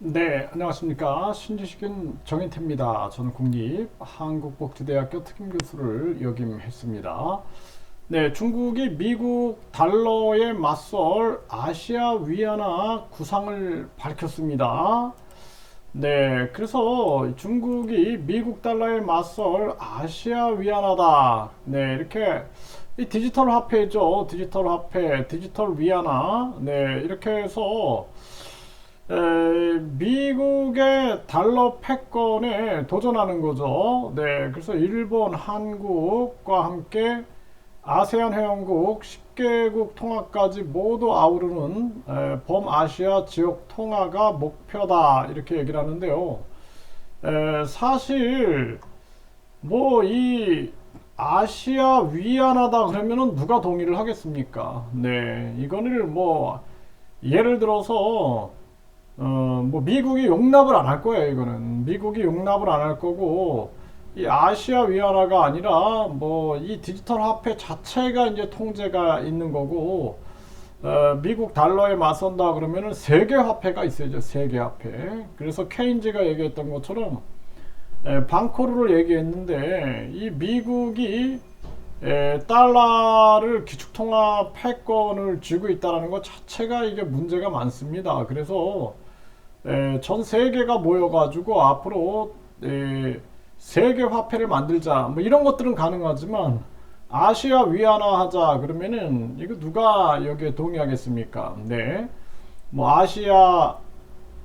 네, 안녕하십니까. 신지식인 정인태입니다. 저는 국립한국복지대학교 특임교수를 역임했습니다. 네, 중국이 미국 달러에 맞설 아시아 위안화 구상을 밝혔습니다. 네, 그래서 중국이 미국 달러에 맞설 아시아 위안화다. 네, 이렇게 이 디지털 화폐죠. 디지털 화폐, 디지털 위안화. 네, 이렇게 해서 미국의 달러 패권에 도전하는 거죠. 네, 그래서 일본, 한국과 함께 아세안 회원국 10개국 통화까지 모두 아우르는 범아시아 지역 통화가 목표다 이렇게 얘기를 하는데요. 사실 뭐 이 아시아 위안화다 그러면은 누가 동의를 하겠습니까? 네, 이거는 뭐 예를 들어서 뭐 미국이 용납을 안 할 거예요. 이거는 미국이 용납을 안 할 거고 이 아시아 위안화가 아니라 뭐 이 디지털 화폐 자체가 이제 통제가 있는 거고 미국 달러에 맞선다 그러면은 세계 화폐가 있어야죠. 세계 화폐. 그래서 케인즈가 얘기했던 것처럼 방코르를 얘기했는데 이 미국이 달러를 기축통화 패권을 쥐고 있다는 것 자체가 이게 문제가 많습니다. 그래서 전 세계가 모여가지고 앞으로 세계 화폐를 만들자 뭐 이런 것들은 가능하지만 아시아 위안화 하자 그러면은 이거 누가 여기에 동의하겠습니까? 네, 뭐 아시아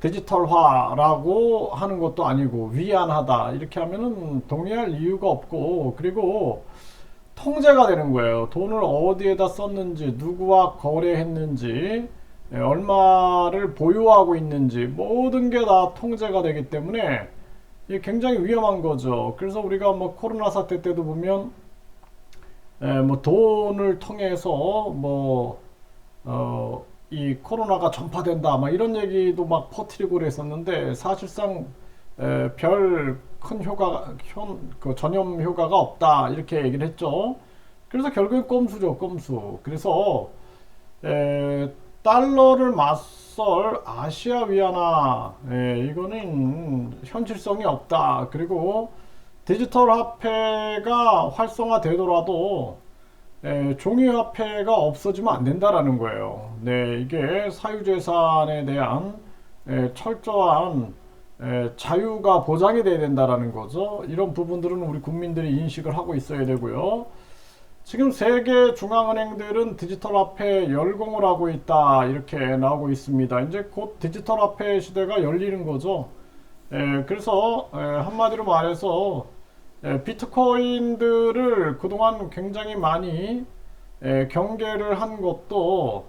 디지털화라고 하는 것도 아니고 위안하다 이렇게 하면은 동의할 이유가 없고 그리고 통제가 되는 거예요. 돈을 어디에다 썼는지, 누구와 거래했는지, 얼마를 보유하고 있는지 모든 게 다 통제가 되기 때문에 이게 굉장히 위험한 거죠. 그래서 우리가 뭐 코로나 사태 때도 보면 뭐 돈을 통해서 이 코로나가 전파된다 막 이런 얘기도 막 퍼뜨리고 그랬었는데 사실상 별 큰 그 전염 효과가 없다 이렇게 얘기를 했죠. 그래서 결국엔 꼼수죠, 꼼수. 그래서 에, 달러를 맞설 아시아 위안화 이거는 현실성이 없다. 그리고 디지털 화폐가 활성화되더라도 종이 화폐가 없어지면 안 된다라는 거예요. 네, 이게 사유재산에 대한 철저한 자유가 보장이 돼야 된다라는 거죠. 이런 부분들은 우리 국민들이 인식을 하고 있어야 되고요. 지금 세계 중앙은행들은 디지털 화폐 열공을 하고 있다 이렇게 나오고 있습니다. 이제 곧 디지털 화폐 시대가 열리는 거죠. 그래서 한마디로 말해서 비트코인들을 그동안 굉장히 많이 경계를 한 것도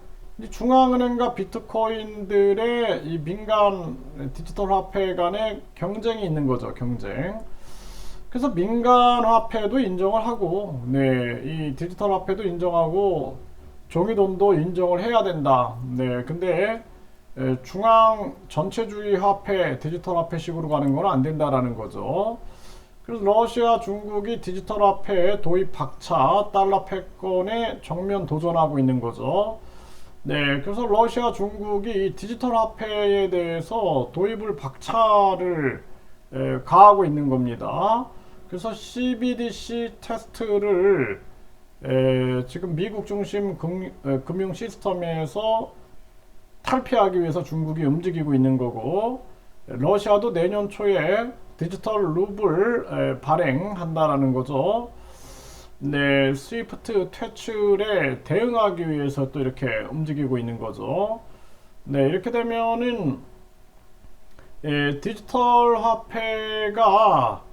중앙은행과 비트코인들의 이 민간 디지털 화폐 간의 경쟁이 있는 거죠. 경쟁. 그래서 민간 화폐도 인정을 하고, 네, 이 디지털 화폐도 인정하고, 종이돈도 인정을 해야 된다. 네, 근데 중앙 전체주의 화폐, 디지털 화폐식으로 가는 건 안 된다라는 거죠. 그래서 러시아, 중국이 디지털 화폐 도입 박차, 달러 패권에 정면 도전하고 있는 거죠. 네, 그래서 러시아, 중국이 디지털 화폐에 대해서 도입을 박차를 가하고 있는 겁니다. 그래서 CBDC 테스트를 지금 미국 중심 금융 시스템에서 탈피하기 위해서 중국이 움직이고 있는 거고 러시아도 내년 초에 디지털 루블 발행한다라는 거죠. 네, 스위프트 퇴출에 대응하기 위해서 또 이렇게 움직이고 있는 거죠. 네, 이렇게 되면은 디지털 화폐가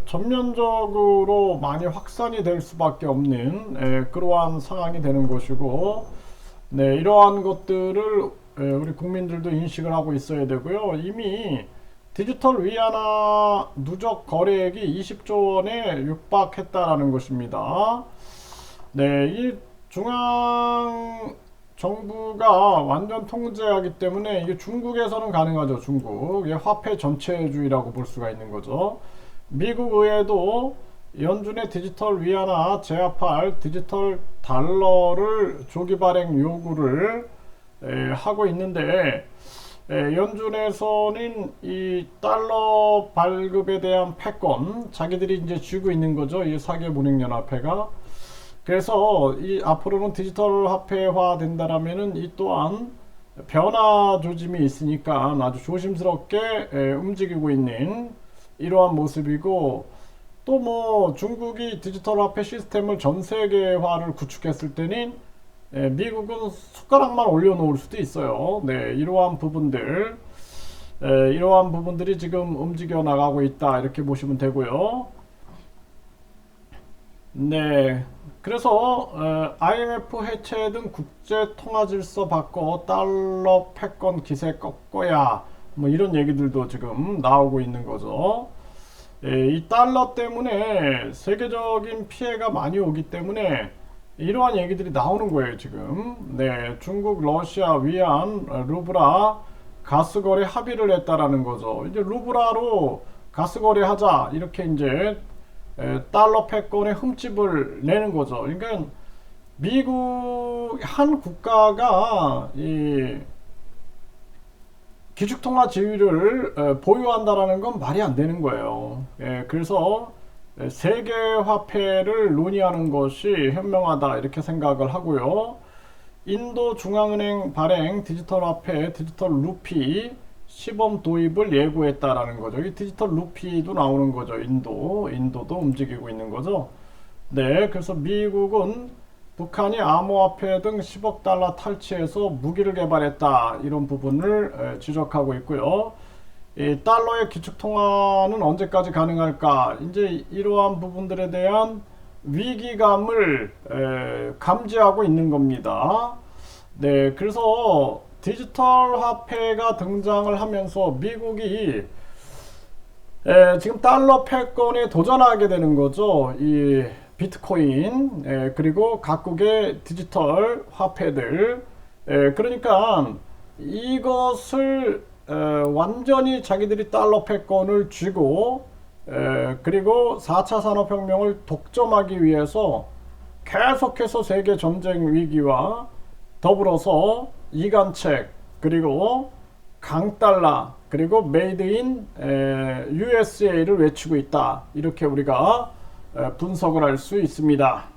전면적으로 많이 확산이 될 수밖에 없는 그러한 상황이 되는 것이고, 네, 이러한 것들을 우리 국민들도 인식을 하고 있어야 되고요. 이미 디지털 위안화 누적 거래액이 20조 원에 육박했다라는 것입니다. 네, 이 중앙 정부가 완전 통제하기 때문에 이게 중국에서는 가능하죠. 중국. 이게 화폐 전체주의라고 볼 수가 있는 거죠. 미국 의회도 연준의 디지털 위안화 제압할 디지털 달러를 조기 발행 요구를 하고 있는데 연준에서는 이 달러 발급에 대한 패권 자기들이 이제 쥐고 있는 거죠. 이 사개문행연합회가. 그래서 이 앞으로는 디지털 화폐화 된다라면은 이 또한 변화 조짐이 있으니까 아주 조심스럽게 움직이고 있는 이러한 모습이고, 또 뭐 중국이 디지털 화폐 시스템을 전 세계화를 구축했을 때는 미국은 숟가락만 올려놓을 수도 있어요. 네, 이러한 부분들이 지금 움직여 나가고 있다 이렇게 보시면 되고요. 네, 그래서 IMF 해체 등 국제 통화 질서 바꿔 달러 패권 기세 꺾어야 뭐 이런 얘기들도 지금 나오고 있는 거죠. 이 달러 때문에 세계적인 피해가 많이 오기 때문에 이러한 얘기들이 나오는 거예요 지금. 네, 중국, 러시아, 위안, 루브라 가스 거래 합의를 했다라는 거죠. 이제 루브라로 가스 거래하자 이렇게 이제 달러 패권에 흠집을 내는 거죠. 그러니까 미국 한 국가가 이 기축통화 지위를 보유한다라는 건 말이 안 되는 거예요. 그래서 세계 화폐를 논의하는 것이 현명하다 이렇게 생각을 하고요. 인도 중앙은행 발행 디지털 화폐 디지털 루피 시범 도입을 예고했다라는 거죠. 이 디지털 루피도 나오는 거죠. 인도도 움직이고 있는 거죠. 네, 그래서 미국은 북한이 암호화폐 등 10억 달러 탈취해서 무기를 개발했다 이런 부분을 지적하고 있고요. 이 달러의 기축통화는 언제까지 가능할까? 이제 이러한 부분들에 대한 위기감을 감지하고 있는 겁니다. 네, 그래서 디지털 화폐가 등장을 하면서 미국이 지금 달러 패권에 도전하게 되는 거죠. 이 비트코인 그리고 각국의 디지털 화폐들. 그러니까 이것을 완전히 자기들이 달러 패권을 쥐고 그리고 4차 산업혁명을 독점하기 위해서 계속해서 세계 전쟁 위기와 더불어서 이간책 그리고 강달러 그리고 메이드 인 USA를 외치고 있다 이렇게 우리가 분석을 할 수 있습니다.